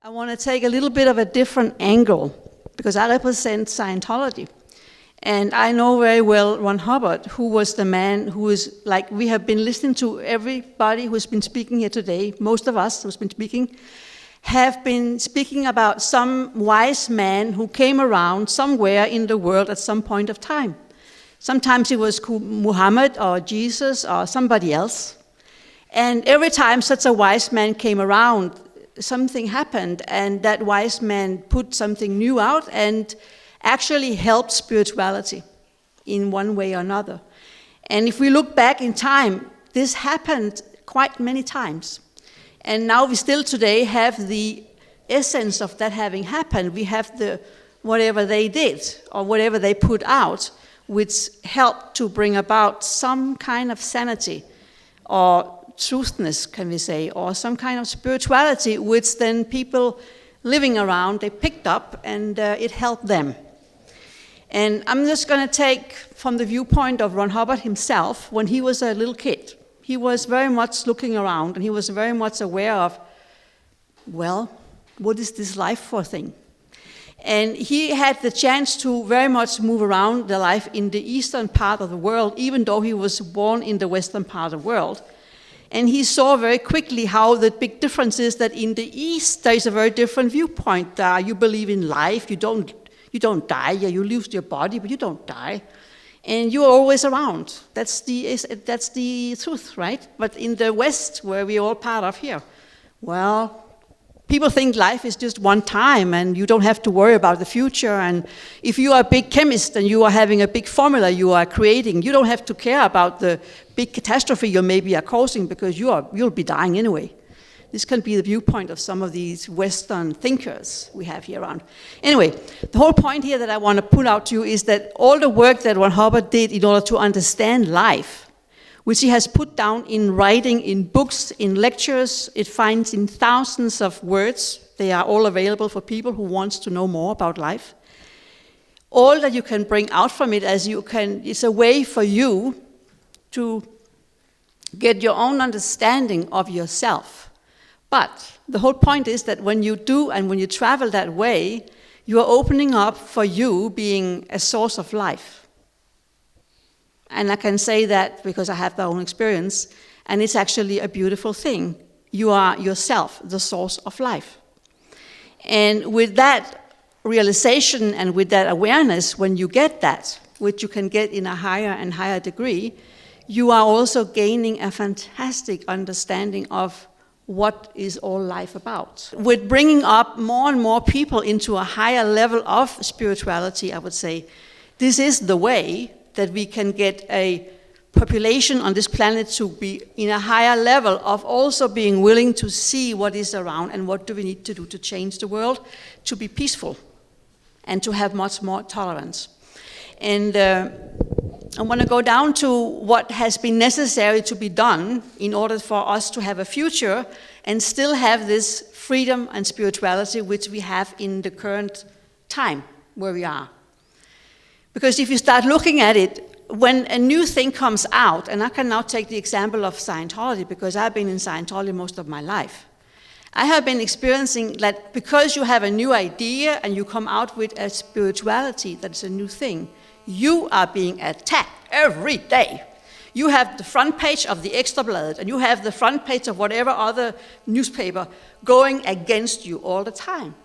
I want to take a little bit of a different angle because I represent Scientology. And I know very well Ron Hubbard, who was the man who is, like, we have been listening to everybody who's been speaking here today, most of us who's been speaking, have been speaking about some wise man who came around somewhere in the world at some point of time. Sometimes it was Muhammad or Jesus or somebody else. And every time such a wise man came around, something happened, and that wise man put something new out and actually helped spirituality in one way or another. And if we look back in time, this happened quite many times. And now we still today have the essence of that having happened. We have the whatever they did or whatever they put out, which helped to bring about some kind of sanity or truthness, can we say, or some kind of spirituality, which then people living around, they picked up and it helped them. And I'm just going to take from the viewpoint of Ron Hubbard himself. When he was a little kid, he was very much looking around and he was very much aware of, well, what is this life for thing? And he had the chance to very much move around the life in the eastern part of the world, even though he was born in the western part of the world. And he saw very quickly how the big difference is that in the East, there is a very different viewpoint. You believe in life, you don't die, yeah, you lose your body, but you don't die. And you're always around. That's the truth, right? But in the West, where we're all part of here, well, people think life is just one time and you don't have to worry about the future. And if you are a big chemist and you are having a big formula you are creating, you don't have to care about the big catastrophe you maybe are causing because you'll be dying anyway. This can be the viewpoint of some of these Western thinkers we have here around. Anyway, the whole point here that I want to put out to you is that all the work that Ron Hubbard did in order to understand life, which he has put down in writing, in books, in lectures. It finds in thousands of words. They are all available for people who want to know more about life. All that you can bring out from it it's a way for you to get your own understanding of yourself. But the whole point is that when you do and when you travel that way, you are opening up for you being a source of life. And I can say that because I have my own experience, and it's actually a beautiful thing. You are yourself the source of life. And with that realization and with that awareness, when you get that, which you can get in a higher and higher degree, you are also gaining a fantastic understanding of what is all life about. With bringing up more and more people into a higher level of spirituality, I would say, this is the way that we can get a population on this planet to be in a higher level of also being willing to see what is around and what do we need to do to change the world, to be peaceful and to have much more tolerance. And I want to go down to what has been necessary to be done in order for us to have a future and still have this freedom and spirituality which we have in the current time where we are. Because if you start looking at it, when a new thing comes out, and I can now take the example of Scientology because I've been in Scientology most of my life. I have been experiencing that because you have a new idea and you come out with a spirituality that's a new thing, you are being attacked every day. You have the front page of the Ekstrabladet and you have the front page of whatever other newspaper going against you all the time.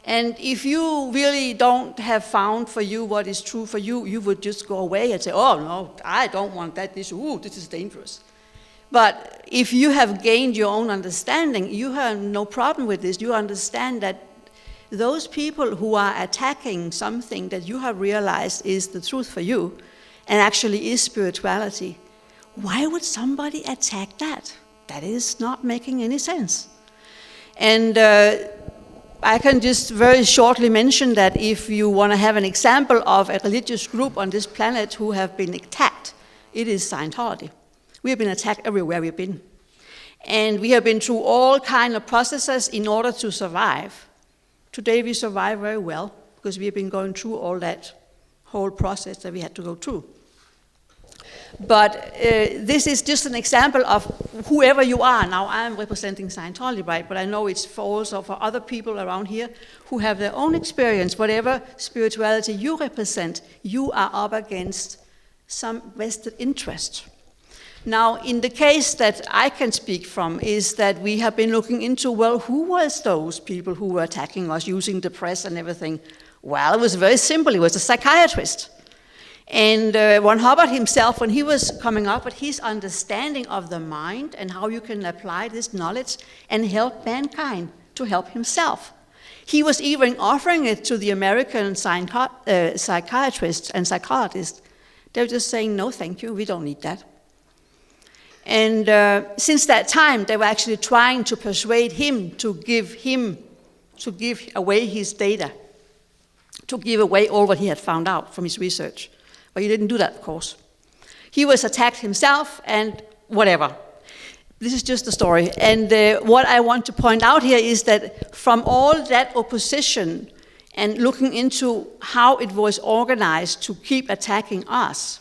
And if you really don't have found for you what is true for you, you would just go away and say, oh no, I don't want that, this is dangerous. But if you have gained your own understanding, you have no problem with this. You understand that those people who are attacking something that you have realized is the truth for you, and actually is spirituality, why would somebody attack that? That is not making any sense. And I can just very shortly mention that if you want to have an example of a religious group on this planet who have been attacked, it is Scientology. We have been attacked everywhere we've been. And we have been through all kinds of processes in order to survive. Today we survive very well because we have been going through all that whole process that we had to go through. But this is just an example of whoever you are. Now, I am representing Scientology, right? But I know it's also for other people around here who have their own experience. Whatever spirituality you represent, you are up against some vested interest. Now, in the case that I can speak from is that we have been looking into, well, who was those people who were attacking us using the press and everything? Well, it was very simple. It was a psychiatrist. And Hubbard himself, when he was coming up with his understanding of the mind and how you can apply this knowledge and help mankind to help himself, he was even offering it to the American psychiatrists and psychologists. They were just saying, no, thank you, we don't need that. And since that time, they were actually trying to persuade him to give away his data, to give away all what he had found out from his research. But he didn't do that, of course. He was attacked himself and whatever. This is just a story. And what I want to point out here is that from all that opposition and looking into how it was organized to keep attacking us,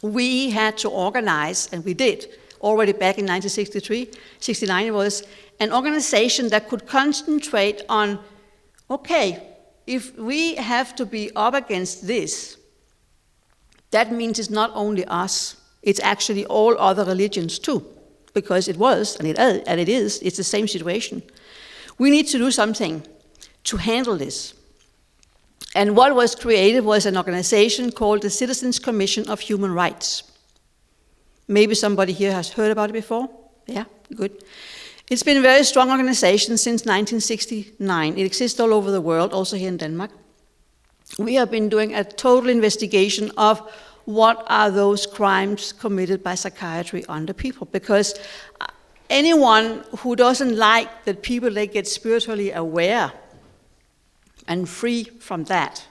we had to organize, and we did, already back in 1963, 69 it was, an organization that could concentrate on, okay, if we have to be up against this, that means it's not only us, it's actually all other religions too, because it was, and it is, it's the same situation. We need to do something to handle this. And what was created was an organization called the Citizens Commission of Human Rights. Maybe somebody here has heard about it before? Yeah, good. It's been a very strong organization since 1969. It exists all over the world, also here in Denmark. We have been doing a total investigation of what are those crimes committed by psychiatry on the people. Because anyone who doesn't like that people, they get spiritually aware and free from that,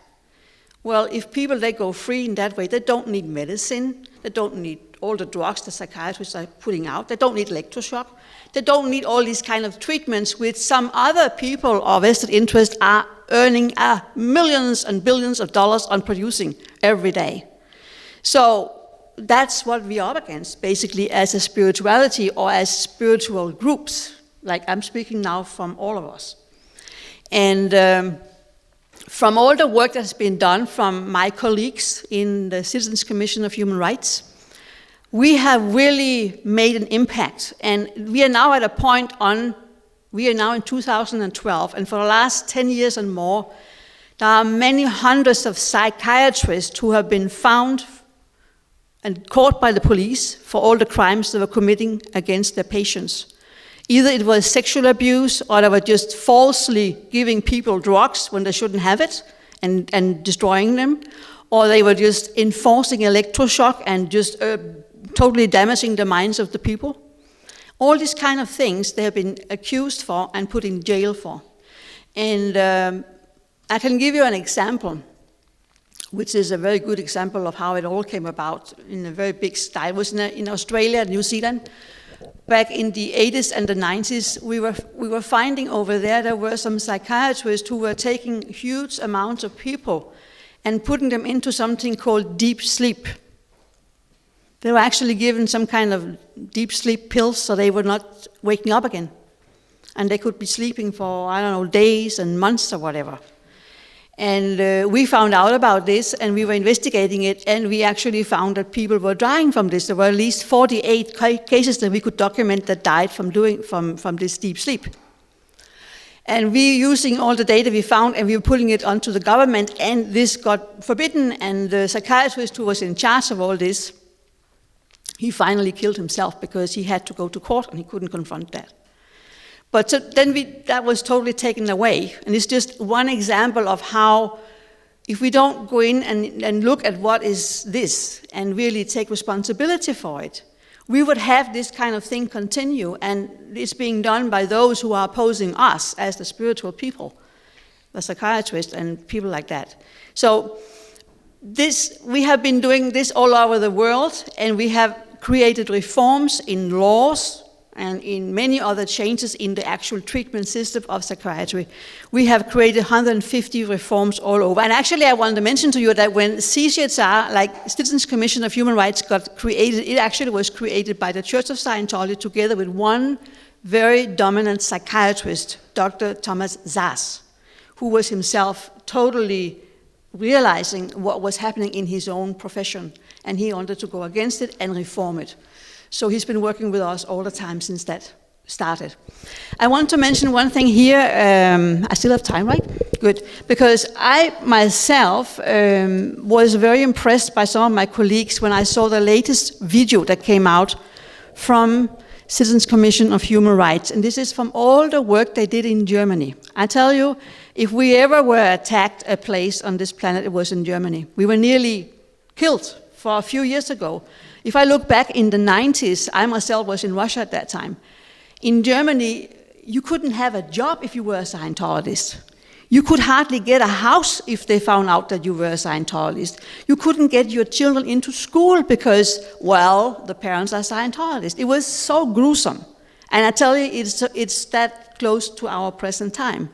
well, if people, they go free in that way, they don't need medicine, they don't need all the drugs the psychiatrists are putting out, they don't need electroshock, they don't need all these kind of treatments which some other people or vested interest are earning millions and billions of dollars on producing every day. So that's what we are up against, basically, as a spirituality or as spiritual groups. Like I'm speaking now from all of us. And from all the work that has been done from my colleagues in the Citizens Commission of Human Rights, we have really made an impact. And we are now at a point we are now in 2012, and for the last 10 years and more, there are many hundreds of psychiatrists who have been found and caught by the police for all the crimes they were committing against their patients. Either it was sexual abuse, or they were just falsely giving people drugs when they shouldn't have it and destroying them, or they were just enforcing electroshock and just totally damaging the minds of the people. All these kind of things they have been accused for and put in jail for. And I can give you an example, which is a very good example of how it all came about in a very big style. It was in Australia and New Zealand. Back in the 80s and the 90s, we were finding over there were some psychiatrists who were taking huge amounts of people and putting them into something called deep sleep. They were actually given some kind of deep sleep pills so they were not waking up again. And they could be sleeping for, I don't know, days and months or whatever. And we found out about this, and we were investigating it, and we actually found that people were dying from this. There were at least 48 cases that we could document that died from this deep sleep. And we using all the data we found, and we were putting it onto the government, and this got forbidden, and the psychiatrist who was in charge of all this, he finally killed himself because he had to go to court and he couldn't confront that. But so then that was totally taken away. And it's just one example of how, if we don't go in and look at what is this and really take responsibility for it, we would have this kind of thing continue. And it's being done by those who are opposing us as the spiritual people, the psychiatrists and people like that. So we have been doing this all over the world, and we have created reforms in laws and in many other changes in the actual treatment system of psychiatry. We have created 150 reforms all over. And actually, I wanted to mention to you that when CCHR, like Citizens Commission of Human Rights, got created, it actually was created by the Church of Scientology together with one very dominant psychiatrist, Dr. Thomas Szasz, who was himself totally realizing what was happening in his own profession, and he wanted to go against it and reform it. So he's been working with us all the time since that started. I want to mention one thing here. I still have time, right? Good. Because I myself was very impressed by some of my colleagues when I saw the latest video that came out from Citizens Commission of Human Rights. And this is from all the work they did in Germany. I tell you, if we ever were attacked a place on this planet, it was in Germany. We were nearly killed for a few years ago. If I look back in the 90s, I myself was in Russia at that time. In Germany, you couldn't have a job if you were a Scientologist. You could hardly get a house if they found out that you were a Scientologist. You couldn't get your children into school because, well, the parents are Scientologists. It was so gruesome. And I tell you, it's that close to our present time.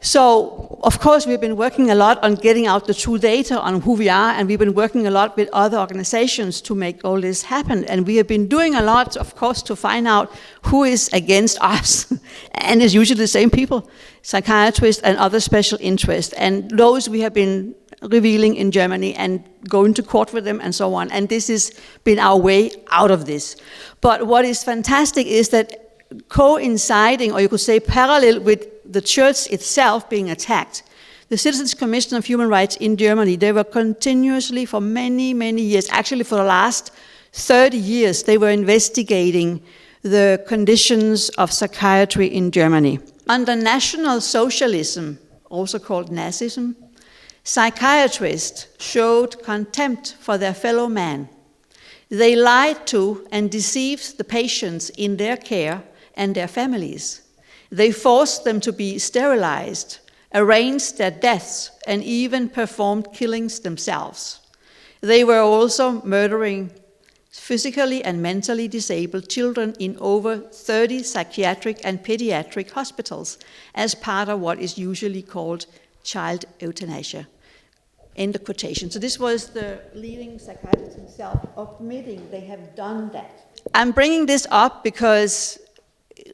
So, of course, we've been working a lot on getting out the true data on who we are, and we've been working a lot with other organizations to make all this happen. And we have been doing a lot, of course, to find out who is against us. And it's usually the same people, psychiatrists and other special interests. And those we have been revealing in Germany and going to court with them and so on. And this has been our way out of this. But what is fantastic is that coinciding, or you could say parallel with the church itself being attacked, the Citizens Commission of Human Rights in Germany, they were continuously for many, many years, actually for the last 30 years, they were investigating the conditions of psychiatry in Germany. Under National Socialism, also called Nazism, psychiatrists showed contempt for their fellow man. They lied to and deceived the patients in their care and their families. They forced them to be sterilized, arranged their deaths, and even performed killings themselves. They were also murdering physically and mentally disabled children in over 30 psychiatric and pediatric hospitals as part of what is usually called child euthanasia. End of quotation. So this was the leading psychiatrist himself admitting they have done that. I'm bringing this up because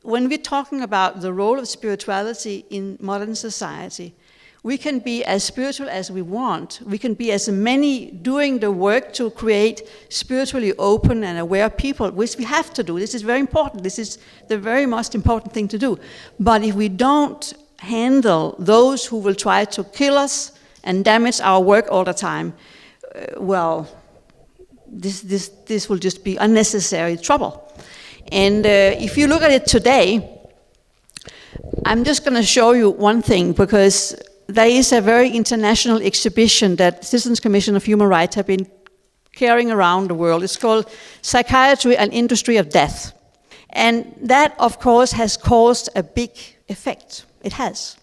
when we're talking about the role of spirituality in modern society, we can be as spiritual as we want. We can be as many doing the work to create spiritually open and aware people, which we have to do. This is very important. This is the very most important thing to do. But if we don't handle those who will try to kill us and damage our work all the time, well, this will just be unnecessary trouble. And if you look at it today, I'm just going to show you one thing, because there is a very international exhibition that Citizens Commission of Human Rights have been carrying around the world. It's called Psychiatry and Industry of Death. And that, of course, has caused a big effect. It has.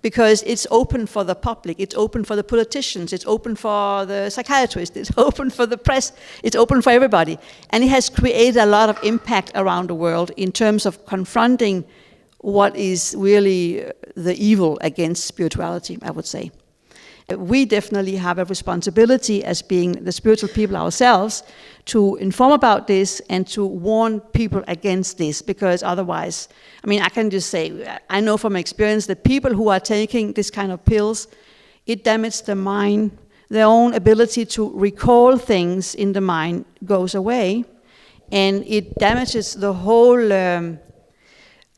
Because it's open for the public, it's open for the politicians, it's open for the psychiatrists, it's open for the press, it's open for everybody. And it has created a lot of impact around the world in terms of confronting what is really the evil against spirituality, I would say. We definitely have a responsibility as being the spiritual people ourselves to inform about this and to warn people against this, because otherwise, I mean, I can just say, I know from experience that people who are taking this kind of pills, it damages the mind, their own ability to recall things in the mind goes away, and it damages the whole,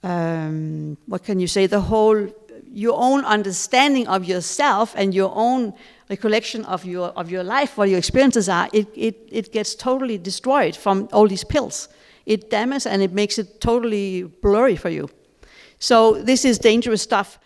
what can you say, the whole, your own understanding of yourself and your own recollection of your life, what your experiences are. It gets totally destroyed from all these pills. It damages and it makes it totally blurry for you. So this is dangerous stuff.